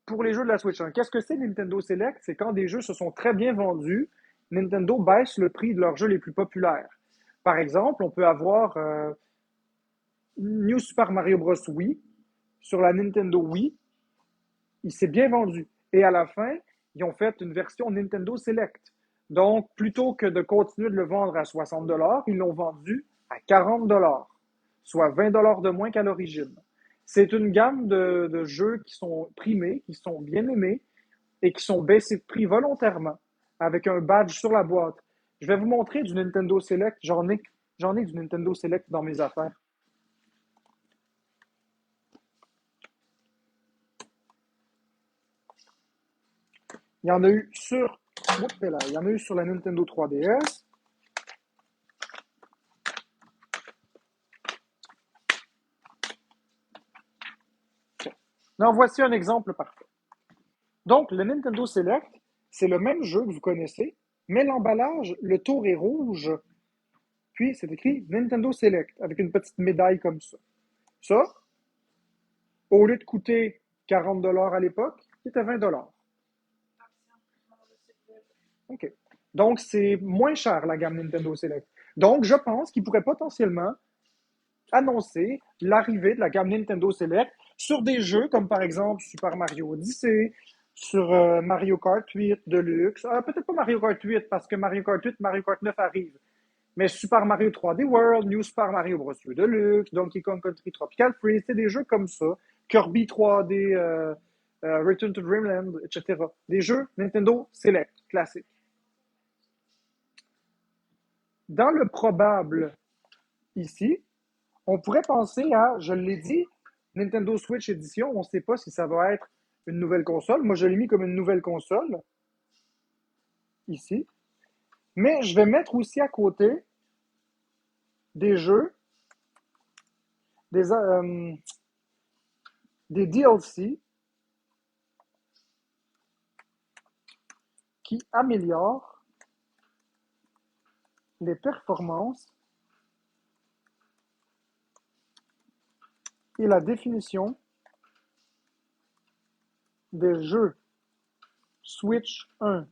pour les jeux de la Switch 1. Qu'est-ce que c'est Nintendo Select? C'est quand des jeux se sont très bien vendus, Nintendo baisse le prix de leurs jeux les plus populaires. Par exemple, on peut avoir New Super Mario Bros. Wii sur la Nintendo Wii. Il s'est bien vendu. Et à la fin, ils ont fait une version Nintendo Select. Donc, plutôt que de continuer de le vendre à 60$, ils l'ont vendu à 40$, soit 20$ de moins qu'à l'origine. C'est une gamme de jeux qui sont primés, qui sont bien aimés et qui sont baissés de prix volontairement avec un badge sur la boîte. Je vais vous montrer du Nintendo Select. J'en ai du Nintendo Select dans mes affaires. Il Il y en a eu sur, il y en a eu sur la Nintendo 3DS. Non, voici un exemple parfait. Donc, le Nintendo Select, c'est le même jeu que vous connaissez, mais l'emballage, le tour est rouge, puis c'est écrit Nintendo Select avec une petite médaille comme ça. Ça, au lieu de coûter 40 $ à l'époque, c'était 20 $. OK. Donc, c'est moins cher la gamme Nintendo Select. Donc, je pense qu'ils pourraient potentiellement annoncer l'arrivée de la gamme Nintendo Select sur des jeux comme par exemple Super Mario Odyssey, sur Mario Kart 8 Deluxe. Peut-être pas Mario Kart 8 parce que Mario Kart 8, Mario Kart 9 arrive. Mais Super Mario 3D World, New Super Mario Bros. U Deluxe, Donkey Kong Country Tropical Freeze, c'est des jeux comme ça. Kirby 3D, Return to Dreamland, etc. Des jeux Nintendo Select, classiques. Dans le probable ici, on pourrait penser à, je l'ai dit, Nintendo Switch Edition, on ne sait pas si ça va être une nouvelle console. Moi, je l'ai mis comme une nouvelle console, ici. Mais je vais mettre aussi à côté des jeux, des, euh, des DLC qui améliorent les performances et la définition des jeux Switch 1.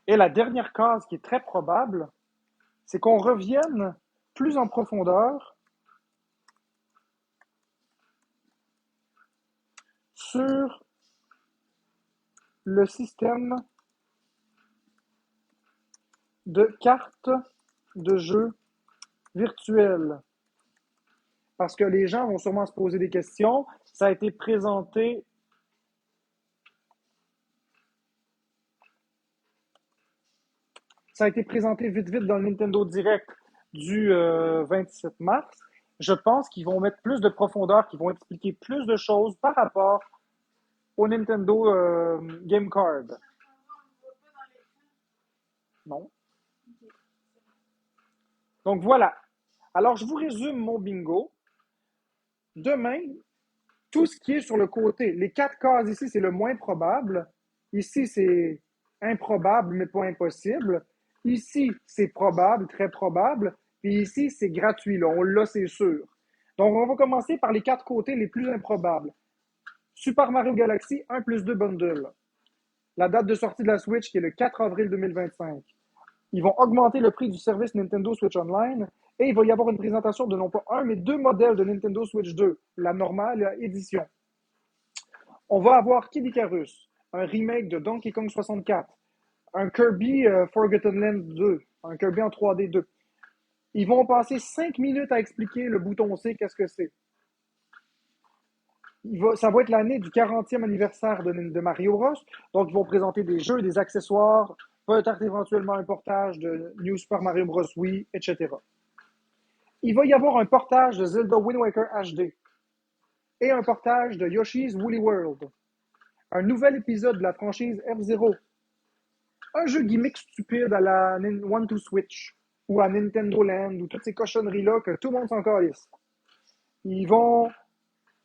Et la dernière case qui est très probable, c'est qu'on revienne plus en profondeur sur le système de cartes de jeu virtuelles. Parce que les gens vont sûrement se poser des questions. Ça a été présenté. Ça a été présenté vite vite dans le Nintendo Direct du 27 mars. Je pense qu'ils vont mettre plus de profondeur, qu'ils vont expliquer plus de choses par rapport au Nintendo Game Card. Non. Donc voilà. Alors je vous résume mon bingo. Demain, tout ce qui est sur le côté, les quatre cases ici, c'est le moins probable. Ici, c'est improbable, mais pas impossible. Ici, c'est probable, très probable. Puis ici, c'est gratuit. Là. On l'a, c'est sûr. Donc, on va commencer par les quatre côtés les plus improbables. Super Mario Galaxy 1 plus 2 bundle. La date de sortie de la Switch qui est le 4 avril 2025. Ils vont augmenter le prix du service Nintendo Switch Online et il va y avoir une présentation de non pas un, mais deux modèles de Nintendo Switch 2, la normale et la édition. On va avoir Kid Icarus, un remake de Donkey Kong 64, un Kirby Forgotten Land 2, un Kirby en 3D 2. Ils vont passer 5 minutes à expliquer le bouton C, qu'est-ce que c'est. Ça va être l'année du 40e anniversaire de Mario Bros. Donc, ils vont présenter des jeux, des accessoires, peut-être éventuellement un portage de New Super Mario Bros. Wii, etc. Il va y avoir un portage de Zelda Wind Waker HD et un portage de Yoshi's Woolly World. Un nouvel épisode de la franchise F-Zero. Un jeu gimmick stupide à la One to Switch ou à Nintendo Land ou toutes ces cochonneries-là que tout le monde s'en calisse. Ils vont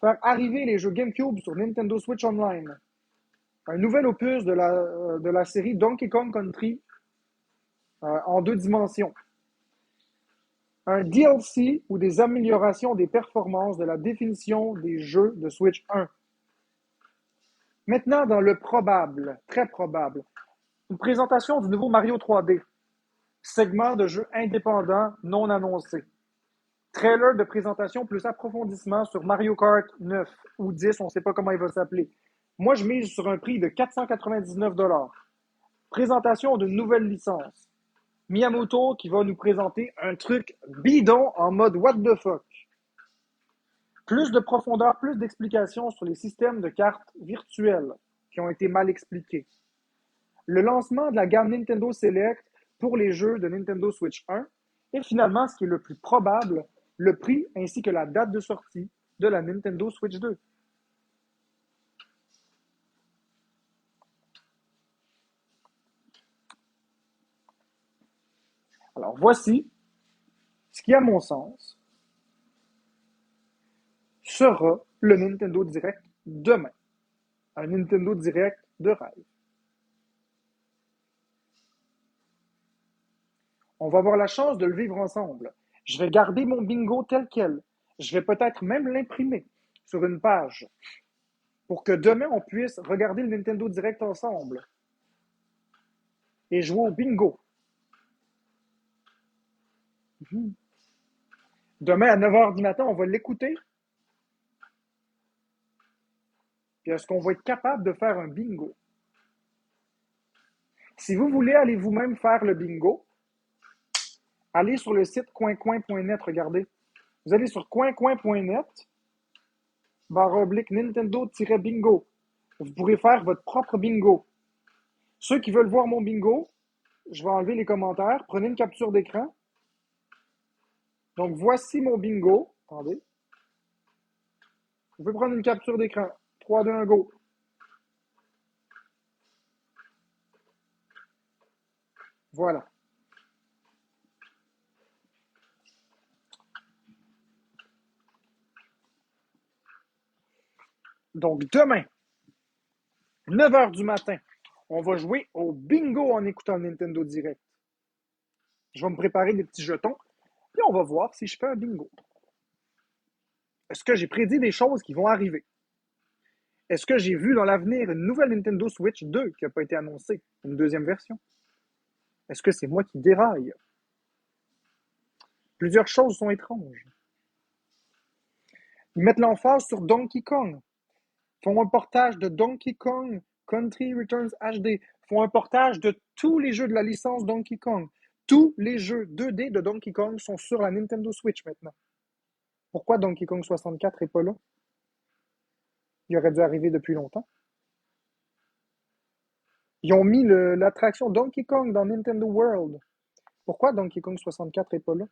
faire arriver les jeux GameCube sur Nintendo Switch Online. Un nouvel opus de la série Donkey Kong Country en deux dimensions. Un DLC ou des améliorations des performances de la définition des jeux de Switch 1. Maintenant, dans le probable, très probable, une présentation du nouveau Mario 3D. Segment de jeu indépendant non annoncé. Trailer de présentation plus approfondissement sur Mario Kart 9 ou 10, on ne sait pas comment il va s'appeler. Moi, je mise sur un prix de 499 $. Présentation d'une nouvelle licence. Miyamoto qui va nous présenter un truc bidon en mode what the fuck. Plus de profondeur, plus d'explications sur les systèmes de cartes virtuelles. qui ont été mal expliqués. Le lancement de la gamme Nintendo Select pour les jeux de Nintendo Switch 1 et finalement, ce qui est le plus probable, le prix ainsi que la date de sortie de la Nintendo Switch 2. Alors voici ce qui, à mon sens, sera le Nintendo Direct demain. Un Nintendo Direct de rêve. On va avoir la chance de le vivre ensemble. Je vais garder mon bingo tel quel. Je vais peut-être même l'imprimer sur une page pour que demain on puisse regarder le Nintendo Direct ensemble et jouer au bingo. Demain à 9h du matin, on va l'écouter. Puis est-ce qu'on va être capable de faire un bingo? Si vous voulez aller vous-même faire le bingo, allez sur le site coincoin.net, regardez. Vous allez sur coincoin.net, / Nintendo-bingo. Vous pourrez faire votre propre bingo. Ceux qui veulent voir mon bingo, je vais enlever les commentaires. Prenez une capture d'écran. Donc, voici mon bingo. Attendez. Vous pouvez prendre une capture d'écran. 3, 2, 1, go. Voilà. Donc, demain, 9h du matin, on va jouer au bingo en écoutant le Nintendo Direct. Je vais me préparer des petits jetons, puis on va voir si je fais un bingo. Est-ce que j'ai prédit des choses qui vont arriver? Est-ce que j'ai vu dans l'avenir une nouvelle Nintendo Switch 2 qui n'a pas été annoncée, une deuxième version? Est-ce que c'est moi qui déraille? Plusieurs choses sont étranges. Ils mettent l'emphase sur Donkey Kong, font un portage de Donkey Kong Country Returns HD, font un portage de tous les jeux de la licence Donkey Kong. Tous les jeux 2D de Donkey Kong sont sur la Nintendo Switch maintenant. Pourquoi Donkey Kong 64 n'est pas là? Il aurait dû arriver depuis longtemps. Ils ont mis l'attraction Donkey Kong dans Nintendo World. Pourquoi Donkey Kong 64 n'est pas là?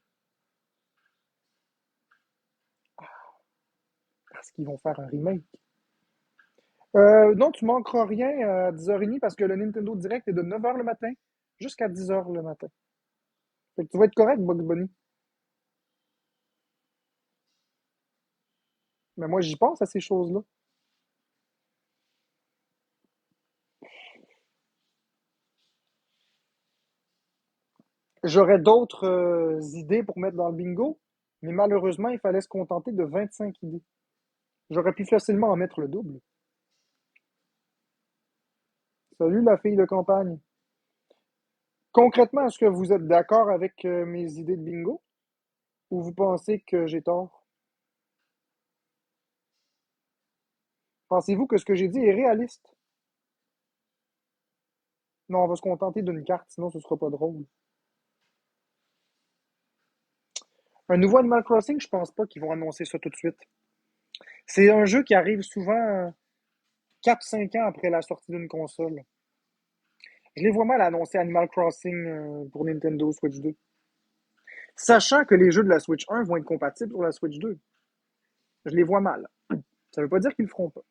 Parce qu'ils vont faire un remake. Non, tu manqueras rien à 10h30 parce que le Nintendo Direct est de 9h le matin jusqu'à 10h le matin. Fait que tu vas être correct, Bugs Bunny. Mais moi, j'y pense à ces choses-là. J'aurais d'autres idées pour mettre dans le bingo, mais malheureusement, il fallait se contenter de 25 idées. J'aurais pu facilement en mettre le double. Salut la fille de campagne. Concrètement, est-ce que vous êtes d'accord avec mes idées de bingo ou vous pensez que j'ai tort? Pensez-vous que ce que j'ai dit est réaliste? Non, on va se contenter d'une carte, sinon ce sera pas drôle. Un nouveau Animal Crossing, je pense pas qu'ils vont annoncer ça tout de suite. C'est un jeu qui arrive souvent 4-5 ans après la sortie d'une console. Je les vois mal annoncer Animal Crossing pour Nintendo Switch 2. Sachant que les jeux de la Switch 1 vont être compatibles sur la Switch 2. Je les vois mal. Ça veut pas dire qu'ils le feront pas.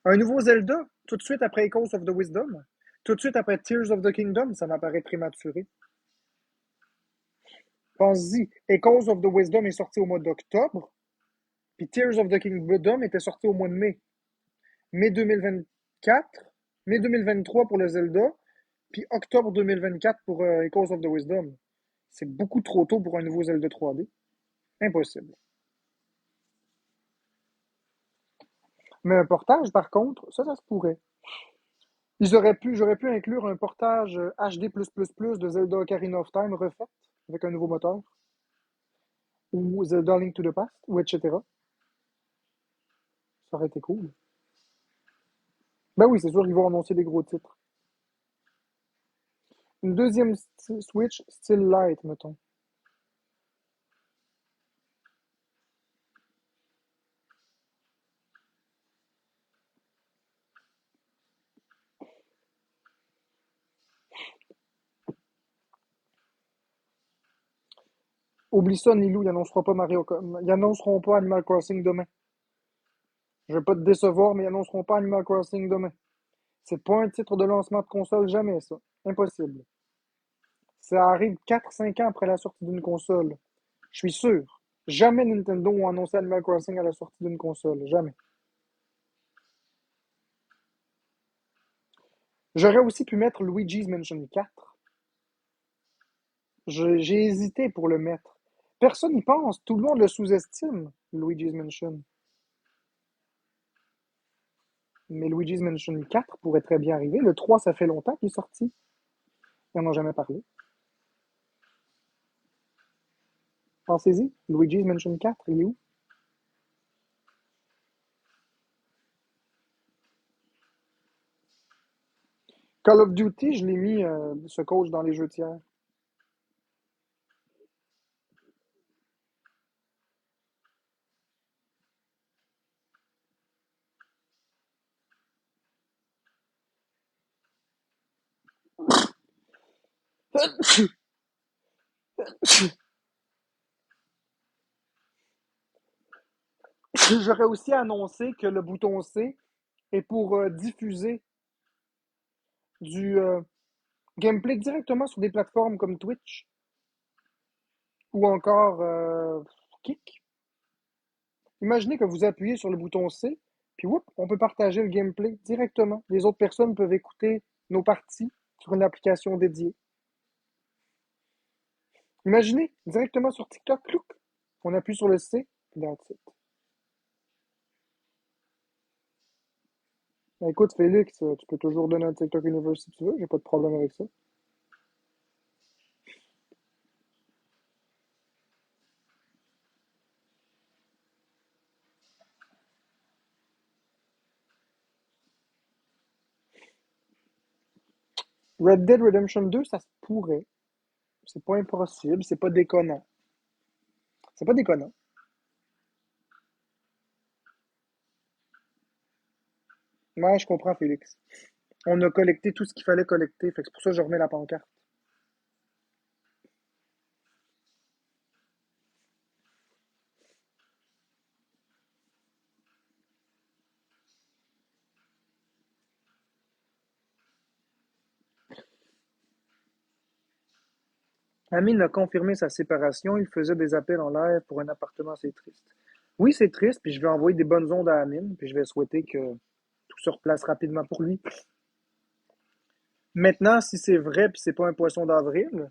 Un nouveau Zelda, tout de suite après Echoes of the Wisdom, tout de suite après Tears of the Kingdom, ça m'apparaît prématuré. Pense-y, Echoes of the Wisdom est sorti au mois d'octobre, puis Tears of the Kingdom était sorti au mois de mai. Mai 2024, mai 2023 pour le Zelda, puis octobre 2024 pour Echoes of the Wisdom. C'est beaucoup trop tôt pour un nouveau Zelda 3D. Impossible. Mais un portage, par contre, ça se pourrait. J'aurais pu inclure un portage HD++ de Zelda Ocarina of Time refait avec un nouveau moteur, ou Zelda Link to the Past, ou etc. Ça aurait été cool. Ben oui, c'est sûr qu'ils vont annoncer des gros titres. Une deuxième Switch, style light, mettons. Oublie ça, Nilou, ils annonceront pas Animal Crossing demain. Je vais pas te décevoir, mais ils annonceront pas Animal Crossing demain. C'est pas un titre de lancement de console, jamais ça. Impossible. Ça arrive 4-5 ans après la sortie d'une console. Je suis sûr. Jamais Nintendo ont annoncé Animal Crossing à la sortie d'une console. Jamais. J'aurais aussi pu mettre Luigi's Mansion 4. J'ai hésité pour le mettre. Personne n'y pense. Tout le monde le sous-estime, Luigi's Mansion. Mais Luigi's Mansion 4 pourrait très bien arriver. Le 3, ça fait longtemps qu'il est sorti. Ils n'en ont jamais parlé. Pensez-y. Luigi's Mansion 4, il est où? Call of Duty, je l'ai mis, ce coach, dans les jeux tiers. J'aurais aussi annoncé que le bouton C est pour diffuser du gameplay directement sur des plateformes comme Twitch ou encore Kick. Imaginez que vous appuyez sur le bouton C, puis whoop, on peut partager le gameplay directement. Les autres personnes peuvent écouter nos parties sur une application dédiée. Imaginez, directement sur TikTok, clouc, on appuie sur le C, puis that's it. Ben, écoute, Félix, tu peux toujours donner un TikTok Universe si tu veux, j'ai pas de problème avec ça. Red Dead Redemption 2, ça se pourrait. C'est pas impossible, c'est pas déconnant. C'est pas déconnant. Ouais, je comprends, Félix. On a collecté tout ce qu'il fallait collecter, fait que c'est pour ça que je remets la pancarte. Amine a confirmé sa séparation, il faisait des appels en live pour un appartement, c'est triste. Oui, c'est triste, puis je vais envoyer des bonnes ondes à Amine, puis je vais souhaiter que tout se replace rapidement pour lui. Maintenant, si c'est vrai, puis c'est pas un poisson d'avril,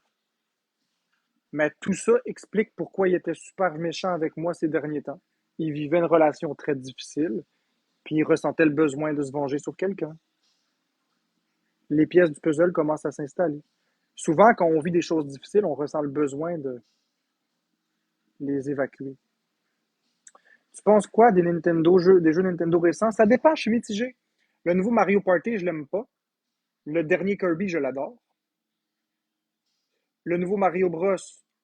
mais tout ça explique pourquoi il était super méchant avec moi ces derniers temps. Il vivait une relation très difficile, puis il ressentait le besoin de se venger sur quelqu'un. Les pièces du puzzle commencent à s'installer. Souvent, quand on vit des choses difficiles, on ressent le besoin de les évacuer. Tu penses quoi des jeux Nintendo récents? Ça dépend, je suis mitigé. Le nouveau Mario Party, je l'aime pas. Le dernier Kirby, je l'adore. Le nouveau Mario Bros.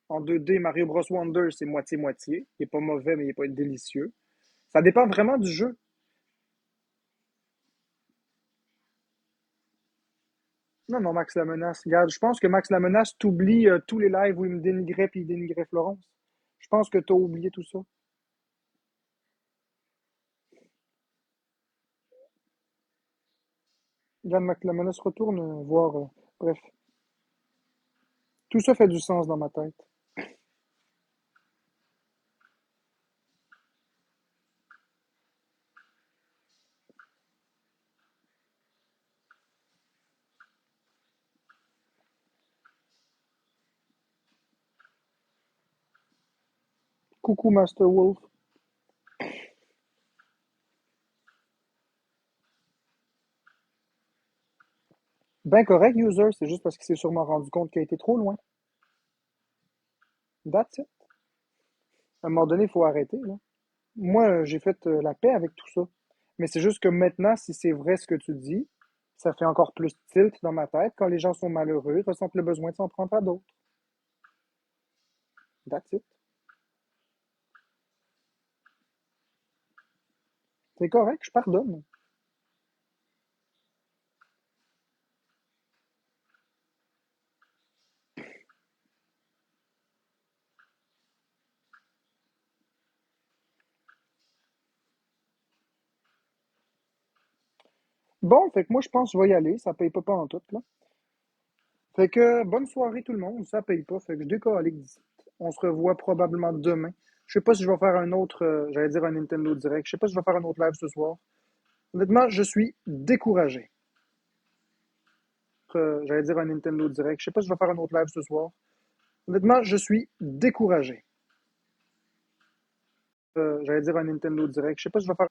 En 2D, Mario Bros. Wonder, c'est moitié-moitié. Il est pas mauvais, mais il est pas délicieux. Ça dépend vraiment du jeu. Non, non, Max la menace. Regarde, je pense que Max la menace t'oublie tous les lives où il me dénigrait puis il dénigrait Florence. Je pense que t'as oublié tout ça. Regarde, Max la menace retourne voir. Bref, tout ça fait du sens dans ma tête. Coucou Master Wolf. Ben correct, user, c'est juste parce qu'il s'est sûrement rendu compte qu'il a été trop loin. That's it. À un moment donné, il faut arrêter, là. Moi, j'ai fait la paix avec tout ça. Mais c'est juste que maintenant, si c'est vrai ce que tu dis, ça fait encore plus tilt dans ma tête. Quand les gens sont malheureux, ils ressentent le besoin de s'en prendre à d'autres. That's it. C'est correct, je pardonne. Bon, fait que moi, je pense que je vais y aller. Ça paye pas en tout, là. Fait que bonne soirée tout le monde. Ça paye pas. Fait que je décolle d'ici. On se revoit probablement demain. Je sais pas si je vais faire un autre, j'allais dire un Nintendo Direct. Je sais pas si je vais faire un autre live ce soir. Honnêtement, je suis découragé. J'allais dire un Nintendo Direct. Je sais pas si je vais faire un autre live ce soir. Honnêtement, je suis découragé. J'allais dire un Nintendo Direct. Je sais pas si je vais faire